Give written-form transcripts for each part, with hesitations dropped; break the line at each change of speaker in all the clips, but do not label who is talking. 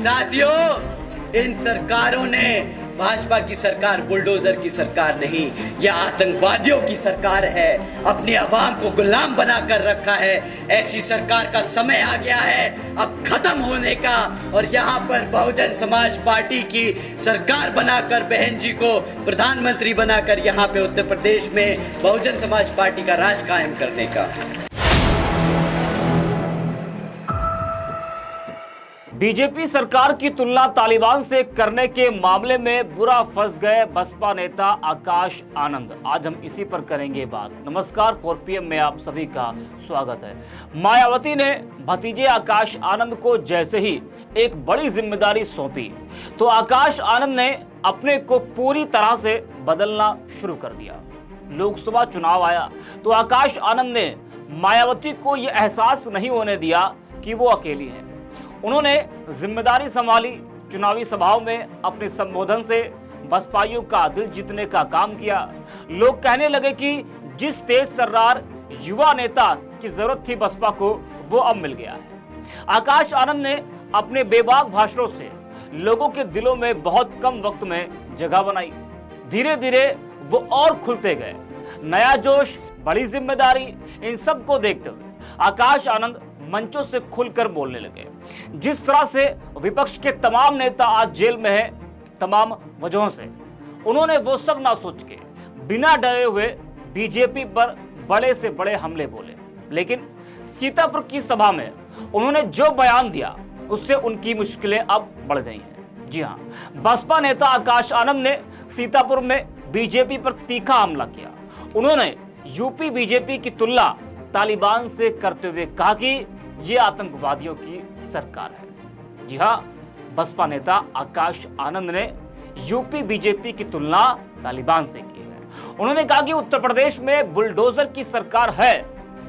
साथियों, इन सरकारों ने, भाजपा की सरकार बुलडोजर की सरकार नहीं, यह आतंकवादियों की सरकार है। अपने अवाम को गुलाम बनाकर रखा है। ऐसी सरकार का समय आ गया है अब खत्म होने का। और यहाँ पर बहुजन समाज पार्टी की सरकार बनाकर, बहन जी को प्रधानमंत्री बनाकर यहाँ पे उत्तर प्रदेश में बहुजन समाज पार्टी का राज कायम करने का।
बीजेपी सरकार की तुलना तालिबान से करने के मामले में बुरा फंस गए बसपा नेता आकाश आनंद। आज हम इसी पर करेंगे बात। नमस्कार, 4 PM में आप सभी का स्वागत है। मायावती ने भतीजे आकाश आनंद को जैसे ही एक बड़ी जिम्मेदारी सौंपी तो आकाश आनंद ने अपने को पूरी तरह से बदलना शुरू कर दिया। लोकसभा चुनाव आया तो आकाश आनंद ने मायावती को यह एहसास नहीं होने दिया कि वो अकेली है। उन्होंने जिम्मेदारी संभाली। चुनावी सभाओं में अपने संबोधन से बसपाइयों का दिल जीतने का काम किया। लोग कहने लगे कि जिस तेज तर्रार युवा नेता की जरूरत थी बसपा को, वो अब मिल गया है। आकाश आनंद ने अपने बेबाक भाषणों से लोगों के दिलों में बहुत कम वक्त में जगह बनाई। धीरे धीरे वो और खुलते गए। नया जोश, बड़ी जिम्मेदारी, इन सब को देखते हुए आकाश आनंद मंचों से खुलकर बोलने लगे। जिस तरह से विपक्ष के तमाम नेता आज जेल में हैं, तमाम वजहों से, उन्होंने वो सब ना सोच के बिना डरे हुए बीजेपी पर बड़े से बड़े हमले बोले। लेकिन सीतापुर की सभा में उन्होंने जो बयान दिया उससे उनकी मुश्किलें अब बढ़ गई हैं। जी हाँ, बसपा नेता आकाश आनंद ने सीतापुर में बीजेपी पर तीखा हमला किया। उन्होंने यूपी बीजेपी की तुलना तालिबान से करते हुए कहा कि ये आतंकवादियों की सरकार है। जी हां, बसपा नेता आकाश आनंद ने यूपी बीजेपी की तुलना तालिबान से की है। उन्होंने कहा कि उत्तर प्रदेश में बुलडोजर की सरकार है।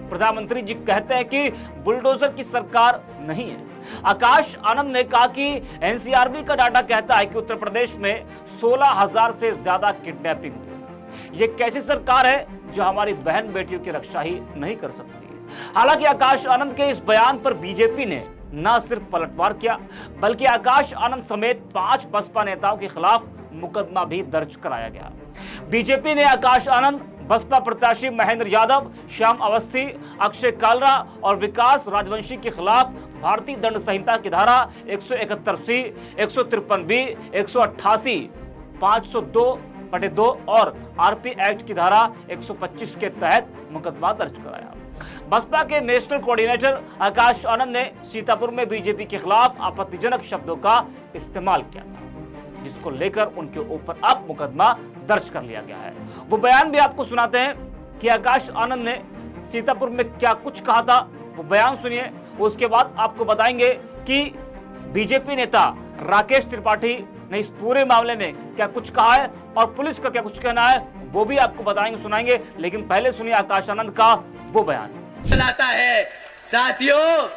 प्रधानमंत्री जी कहते हैं कि बुलडोजर की सरकार नहीं है। आकाश आनंद ने कहा कि एनसीआरबी का डाटा कहता है कि उत्तर प्रदेश में 16,000 से ज्यादा किडनैपिंग हुई। ये कैसी सरकार है जो हमारी बहन बेटियों की रक्षा ही नहीं कर सकती। हालांकि आकाश आनंद के इस बयान पर बीजेपी ने न सिर्फ पलटवार किया, बल्कि आकाश आनंद समेत 5 बसपा नेताओं के खिलाफ मुकदमा भी दर्ज कराया गया। बीजेपी ने आकाश आनंद, बसपा प्रत्याशी महेंद्र यादव, श्याम अवस्थी, अक्षय कालरा और विकास राजवंशी के खिलाफ भारतीय दंड संहिता की धारा 171C, 153B, 188, 502/2 और आरपी एक्ट की धारा 125 के तहत मुकदमा दर्ज कराया। बसपा के नेशनल कोऑर्डिनेटर आकाश आनंद ने सीतापुर में बीजेपी के खिलाफ आपत्तिजनक शब्दों का इस्तेमाल किया था, जिसको लेकर उनके ऊपर अब मुकदमा दर्ज कर लिया गया है। वो बयान भी आपको सुनाते हैं कि आकाश आनंद ने सीतापुर में क्या कुछ कहा था। वो बयान सुनिए, उसके बाद आपको बताएंगे कि बीजेपी नेता राकेश त्रिपाठी ने इस पूरे मामले में क्या कुछ कहा है और पुलिस का क्या कुछ कहना है, वो भी आपको बताएंगे, सुनाएंगे। लेकिन पहले सुनिए आकाश आनंद का वो बयान।
चलाता है। साथियों,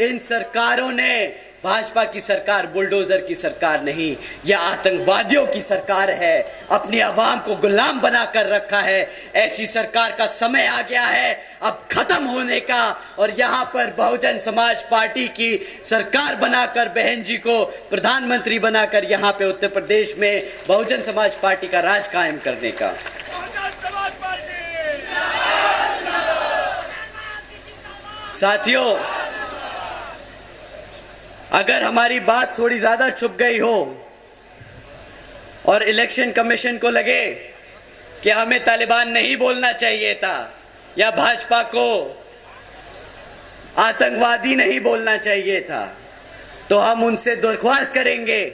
इन सरकारों ने, भाजपा की सरकार बुलडोजर की सरकार नहीं, यह आतंकवादियों की सरकार है। अपने अवाम को गुलाम बनाकर रखा है। ऐसी सरकार का समय आ गया है अब खत्म होने का। और यहाँ पर बहुजन समाज पार्टी की सरकार बनाकर, बहन जी को प्रधानमंत्री बनाकर यहाँ पे उत्तर प्रदेश में बहुजन समाज पार्टी का राज कायम करने का। साथियों, अगर हमारी बात थोड़ी ज्यादा छुप गई हो और इलेक्शन कमीशन को लगे कि हमें तालिबान नहीं बोलना चाहिए था या भाजपा को आतंकवादी नहीं बोलना चाहिए था, तो हम उनसे दरख्वास्त करेंगे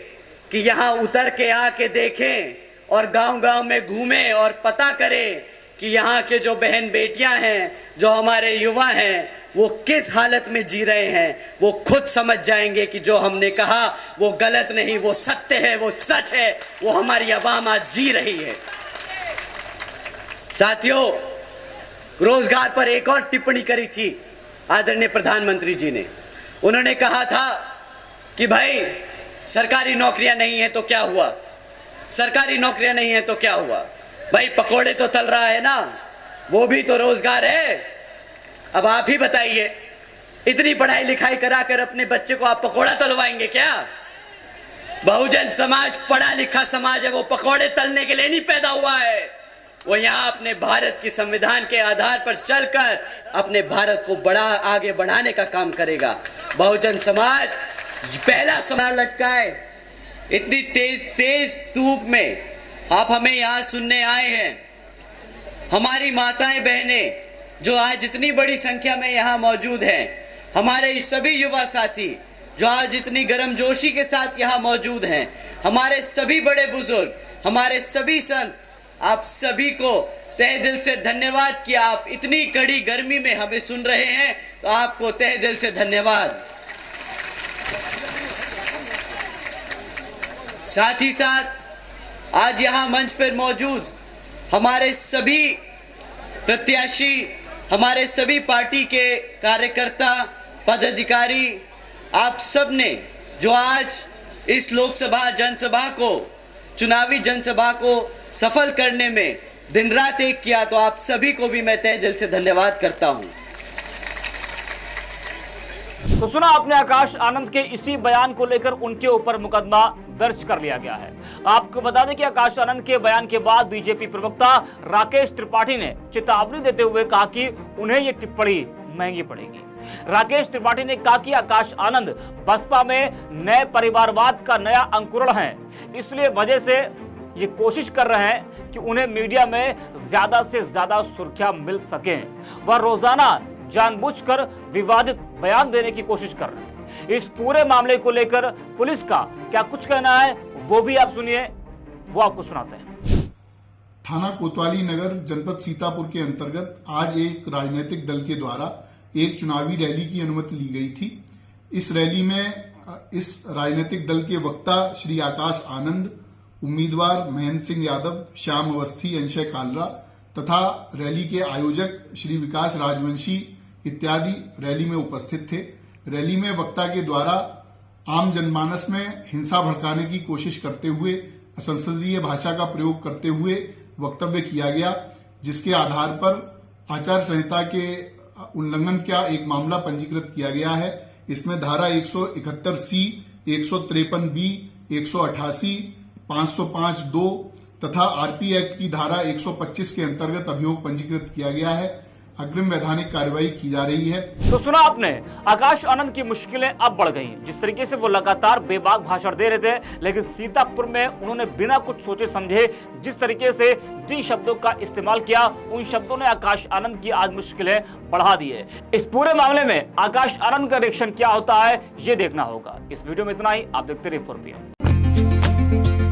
कि यहां उतर के आके देखें और गांव-गांव में घूमें और पता करें कि यहाँ के जो बहन बेटियां हैं, जो हमारे युवा हैं, वो किस हालत में जी रहे हैं। वो खुद समझ जाएंगे कि जो हमने कहा वो गलत नहीं, वो सत्य है, वो सच है। वो हमारी आवाम आज जी रही है। साथियों, रोजगार पर एक और टिप्पणी करी थी आदरणीय प्रधानमंत्री जी ने। उन्होंने कहा था कि भाई सरकारी नौकरियां नहीं है तो क्या हुआ, सरकारी नौकरियां नहीं है तो क्या हुआ, भाई पकोड़े तो तल रहा है ना, वो भी तो रोजगार है। अब आप ही बताइए, इतनी पढ़ाई लिखाई कराकर अपने बच्चे को आप पकोड़ा तलवाएंगे क्या? बहुजन समाज पढ़ा लिखा समाज है, वो पकौड़े तलने के लिए नहीं पैदा हुआ है। वो यहाँ अपने भारत के संविधान के आधार पर चलकर अपने भारत को आगे बढ़ाने का काम करेगा। बहुजन समाज पहला समाज लटका है। इतनी तेज धूप में आप हमें यहाँ सुनने आए हैं। हमारी माताएं बहनें जो आज इतनी बड़ी संख्या में यहाँ मौजूद हैं, हमारे सभी युवा साथी जो आज इतनी गर्मजोशी के साथ यहाँ मौजूद हैं, हमारे सभी बड़े बुजुर्ग, हमारे सभी संत, आप सभी को तहे दिल से धन्यवाद कि आप इतनी कड़ी गर्मी में हमें सुन रहे हैं। तो आपको तहे दिल से धन्यवाद। साथ ही साथ आज यहाँ मंच पर मौजूद हमारे सभी प्रत्याशी, हमारे सभी पार्टी के कार्यकर्ता, पदाधिकारी, आप सब ने जो आज इस लोकसभा जनसभा को, चुनावी जनसभा को सफल करने में दिन रात एक किया, तो आप सभी को भी मैं तहे दिल से धन्यवाद करता हूं।
तो सुना आपने आकाश आनंद के इसी बयान को लेकर उनके ऊपर मुकदमा दर्ज कर लिया गया है। आपको बता दें कि आकाश आनंद के बयान के बाद बीजेपी प्रवक्ता राकेश त्रिपाठी ने चेतावनी देते हुए कहा कि उन्हें यह टिप्पणी महंगी पड़ेगी। राकेश त्रिपाठी ने कहा कि आकाश आनंद बसपा में नए परिवारवाद का नया अंकुरण है, इसलिए वजह से ये कोशिश कर रहे हैं कि उन्हें मीडिया में ज्यादा से ज्यादा सुर्खियां मिल सके। वह रोजाना जानबूझकर विवादित बयान देने की कोशिश कर रहे हैं। इस पूरे मामले को लेकर पुलिस का क्या कुछ कहना है वो भी आप सुनिए, वो आपको सुनाते हैं।
थाना कोतवाली नगर जनपद सीतापुर के अंतर्गत आज एक राजनीतिक दल के द्वारा एक चुनावी रैली की अनुमति ली गई थी। इस रैली में इस राजनीतिक दल के वक्ता श्री आकाश आनंद, उम्मीदवार महेंद्र सिंह यादव, श्याम अवस्थी, अंशय कालरा तथा रैली के आयोजक श्री विकास राजवंशी इत्यादि रैली में उपस्थित थे। रैली में वक्ता के द्वारा आम जनमानस में हिंसा भड़काने की कोशिश करते हुए असंसदीय भाषा का प्रयोग करते हुए वक्तव्य किया गया, जिसके आधार पर आचार संहिता के उल्लंघन का एक मामला पंजीकृत किया गया है। इसमें धारा 171C, 153B, 188, 505(2) तथा आरपी एक्ट की धारा 125 के अंतर्गत अभियोग पंजीकृत किया गया है। अग्रिम वैधानिक कार्रवाई की जा रही है।
तो सुना आपने, आकाश आनंद की मुश्किलें अब बढ़ गई। जिस तरीके से वो लगातार बेबाक भाषण दे रहे थे, लेकिन सीतापुर में उन्होंने बिना कुछ सोचे समझे जिस तरीके से जिन शब्दों का इस्तेमाल किया, उन शब्दों ने आकाश आनंद की आज मुश्किलें बढ़ा दी है। इस पूरे मामले में आकाश आनंद का रिएक्शन क्या होता है ये देखना होगा। इस वीडियो में इतना ही। आप देखते रहिए 4PM।